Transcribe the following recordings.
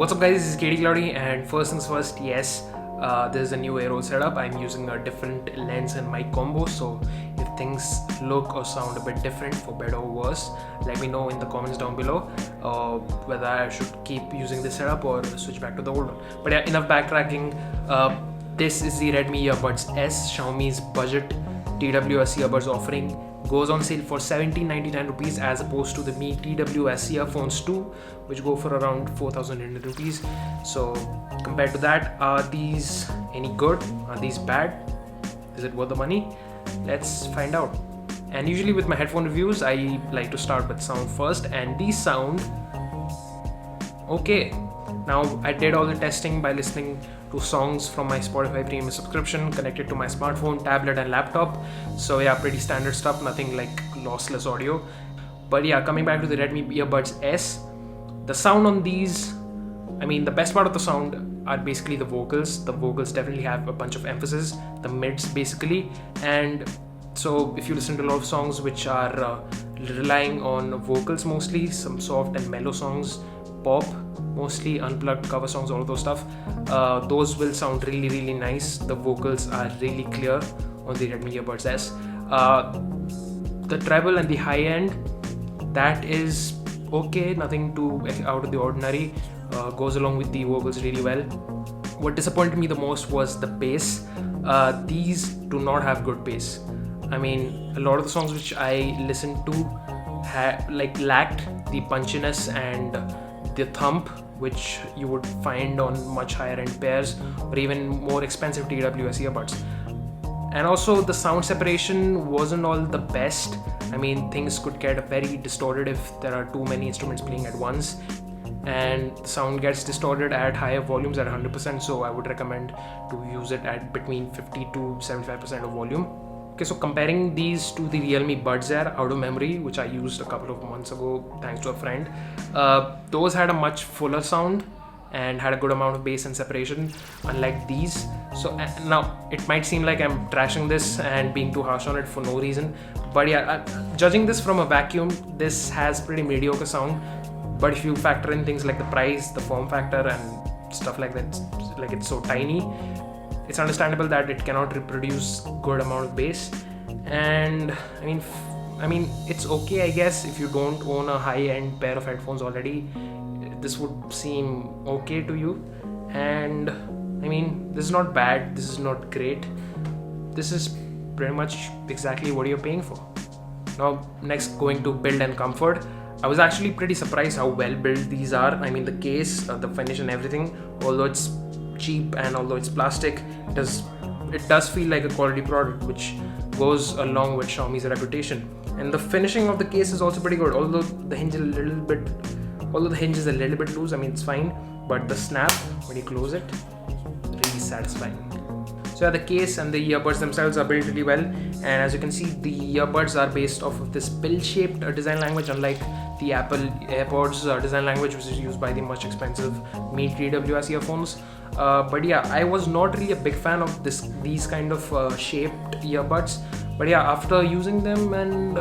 What's up guys, this is KDCloudy, and first things first, yes, this is a new Aero setup. I'm using a different lens and mic combo, so if things look or sound a bit different for better or worse, let me know in the comments down below whether I should keep using this setup or switch back to the old one. But yeah, enough backtracking. This is the Redmi Earbuds S, Xiaomi's budget TWS earbuds offering. Goes on sale for 1799 rupees as opposed to the Mi TWS earphones 2, which go for around 4000 Indian rupees. So compared to that, are these any good? Are these bad? Is it worth the money? Let's find out. And usually with my headphone reviews, I like to start with sound first, and these sound okay. Now, I did all the testing by listening to songs from my Spotify premium subscription connected to my smartphone, tablet and laptop. So yeah, pretty standard stuff, nothing like lossless audio. But yeah, coming back to the Redmi Earbuds S, the sound on these, the best part of the sound are basically the vocals. The vocals definitely have a bunch of emphasis, the mids basically. And so if you listen to a lot of songs which are relying on vocals mostly, some soft and mellow songs, pop, mostly unplugged cover songs, all of those stuff, those will sound really, really nice. The vocals are really clear on the Redmi Earbuds S. The treble and the high end, that is okay, nothing too out of the ordinary, goes along with the vocals really well. What disappointed me the most was the bass. These do not have good bass. A lot of the songs which I listened to lacked the punchiness and the thump which you would find on much higher end pairs or even more expensive TWS earbuds. And also the sound separation wasn't all the best. Things could get very distorted if there are too many instruments playing at once, and the sound gets distorted at higher volumes at 100%, so I would recommend to use it at between 50 to 75% of volume. Okay, so comparing these to the Realme Buds Air out of memory, which I used a couple of months ago thanks to a friend, those had a much fuller sound and had a good amount of bass and separation, unlike these. So now it might seem like I'm trashing this and being too harsh on it for no reason, but yeah, judging this from a vacuum, this has pretty mediocre sound. But if you factor in things like the price, the form factor and stuff like that, like it's so tiny, it's understandable that it cannot reproduce good amount of bass. And it's okay, I guess, if you don't own a high-end pair of headphones already. This would seem okay to you. And this is not bad, this is not great. This is pretty much exactly what you're paying for. Now, next, going to build and comfort. I was actually pretty surprised how well built these are. The case, the finish and everything, although it's cheap and although it's plastic, it does feel like a quality product, which goes along with Xiaomi's reputation. And the finishing of the case is also pretty good, although the hinge is a little bit loose. It's fine, but the snap when you close it, really satisfying. So yeah, the case and the earbuds themselves are built really well, and as you can see, the earbuds are based off of this pill-shaped design language, unlike the Apple AirPods design language, which is used by the much expensive Mi TWS earphones. But yeah, I was not really a big fan of these kind of shaped earbuds. But yeah, after using them, and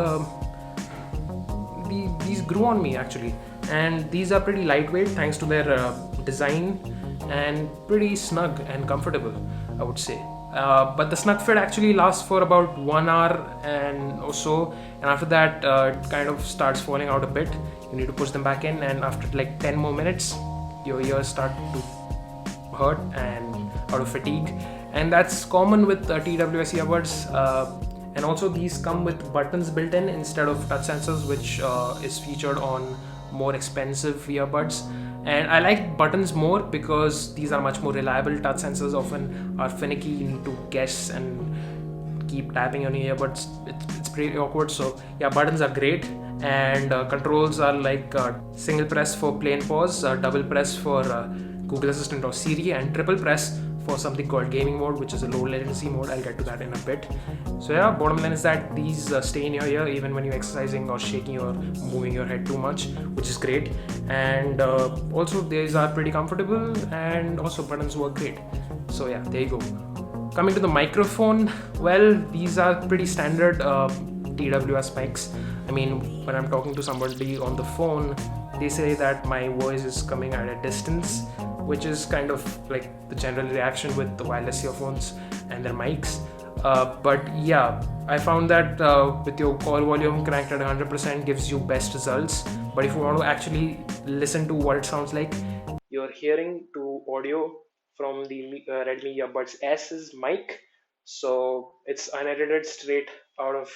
these grew on me actually. And these are pretty lightweight thanks to their design, and pretty snug and comfortable, I would say. But the snug fit actually lasts for about 1 hour or so, and after that it kind of starts falling out a bit. You need to push them back in, and after like 10 more minutes, your ears start to hurt and out of fatigue. And that's common with TWS earbuds. And also these come with buttons built in instead of touch sensors, which is featured on more expensive earbuds. And I like buttons more because these are much more reliable. Touch sensors often are finicky, you need to guess and keep tapping on your earbuds. It's pretty awkward. So yeah, buttons are great. And controls are like single press for play and pause, double press for Google Assistant or Siri, and triple press for something called gaming mode, which is a low latency mode. I'll get to that in a bit. So yeah, bottom line is that these stay in your ear even when you're exercising or shaking or moving your head too much, which is great. And also these are pretty comfortable, and also buttons work great. So yeah, there you go. Coming to the microphone, well, these are pretty standard TWS mics. I mean, when I'm talking to somebody on the phone, they say that my voice is coming at a distance, which is kind of like the general reaction with the wireless earphones and their mics. But yeah, I found that with your call volume cranked at 100% gives you best results. But if you want to actually listen to what it sounds like, you're hearing to audio from the Redmi Earbuds S's mic. So it's unedited straight out of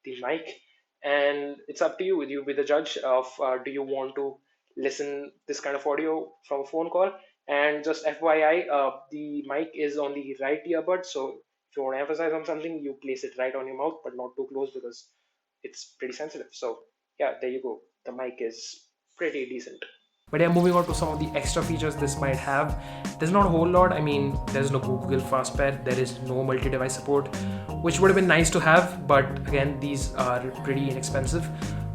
the mic, and it's up to you. You be the judge of do you want to listen this kind of audio from a phone call. And just FYI, the mic is on the right earbud, so if you want to emphasize on something, you place it right on your mouth, but not too close because it's pretty sensitive. So yeah, there you go. The mic is pretty decent. But yeah, moving on to some of the extra features this might have. There's not a whole lot. I mean, there's no Google Fast Pair, there is no multi-device support, which would have been nice to have, but again, these are pretty inexpensive.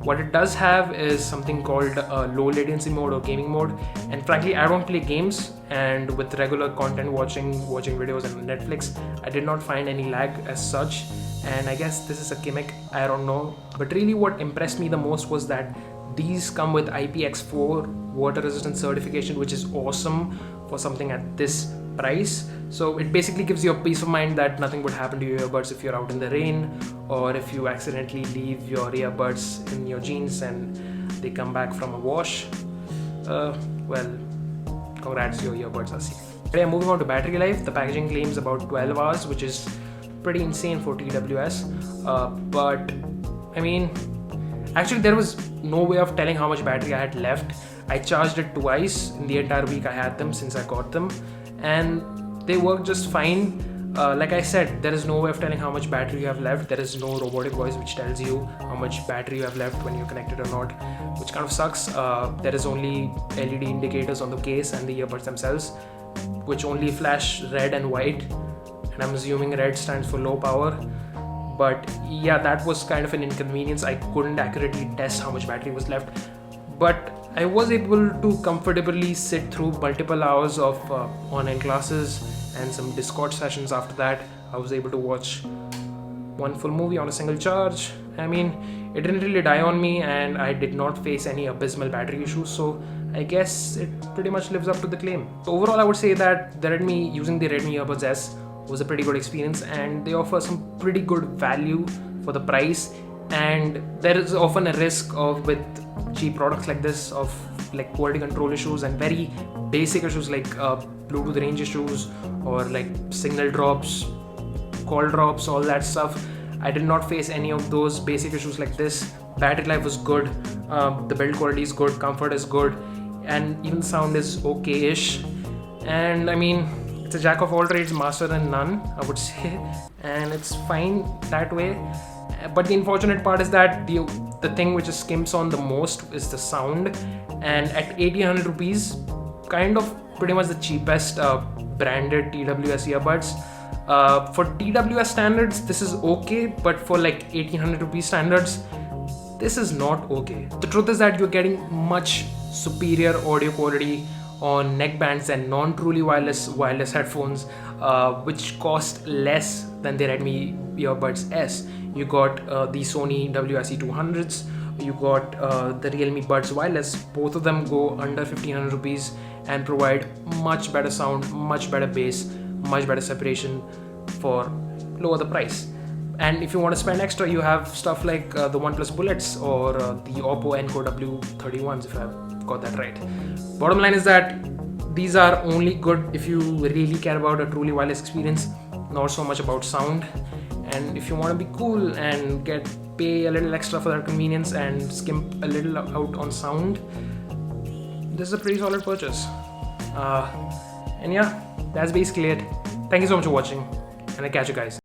What it does have is something called low latency mode or gaming mode, and frankly, I don't play games, and with regular content watching videos on Netflix, I did not find any lag as such, and I guess this is a gimmick, I don't know. But really what impressed me the most was that these come with IPX4 water resistant certification, which is awesome for something at this price. So it basically gives you a peace of mind that nothing would happen to your earbuds if you're out in the rain, or if you accidentally leave your earbuds in your jeans and they come back from a wash. Well, congrats, your earbuds are safe. But yeah, moving on to battery life, the packaging claims about 12 hours, which is pretty insane for TWS. But I mean, actually there was no way of telling how much battery I had left. I charged it twice in the entire week I had them since I got them, and they work just fine. Like I said, there is no way of telling how much battery you have left. There is no robotic voice which tells you how much battery you have left when you're connected or not, which kind of sucks. There is only LED indicators on the case and the earbuds themselves, which only flash red and white, and I'm assuming red stands for low power. But yeah, that was kind of an inconvenience. I couldn't accurately test how much battery was left, but I was able to comfortably sit through multiple hours of online classes and some Discord sessions. After that, I was able to watch one full movie on a single charge. I mean, it didn't really die on me, and I did not face any abysmal battery issues, so I guess it pretty much lives up to the claim. So overall, I would say that using the Redmi Earbuds S was a pretty good experience, and they offer some pretty good value for the price. And there is often a risk of, with cheap products like this, of like quality control issues and very basic issues like Bluetooth range issues or like signal drops, call drops, all that stuff. I did not face any of those basic issues like this. Battery life was good, the build quality is good, comfort is good, and even sound is okay-ish. And I mean, it's a jack of all trades, master in none, I would say, and it's fine that way. But the unfortunate part is that the thing which skimps on the most is the sound, and at 1800 rupees, kind of pretty much the cheapest branded TWS earbuds. For TWS standards, this is okay, but for like 1800 rupees standards, this is not okay. The truth is that you're getting much superior audio quality on neckbands and non-truly wireless headphones, which cost less than the Redmi Earbuds S. You got the Sony WSE200s, you got the Realme Buds Wireless. Both of them go under 1500 rupees and provide much better sound, much better bass, much better separation for lower the price. And if you want to spend extra, you have stuff like the OnePlus Bullets or the Oppo Enco W31s, if I've got that right. Bottom line is that these are only good if you really care about a truly wireless experience, not so much about sound. And if you want to be cool and pay a little extra for that convenience and skimp a little out on sound, this is a pretty solid purchase. And yeah, that's basically it. Thank you so much for watching, and I'll catch you guys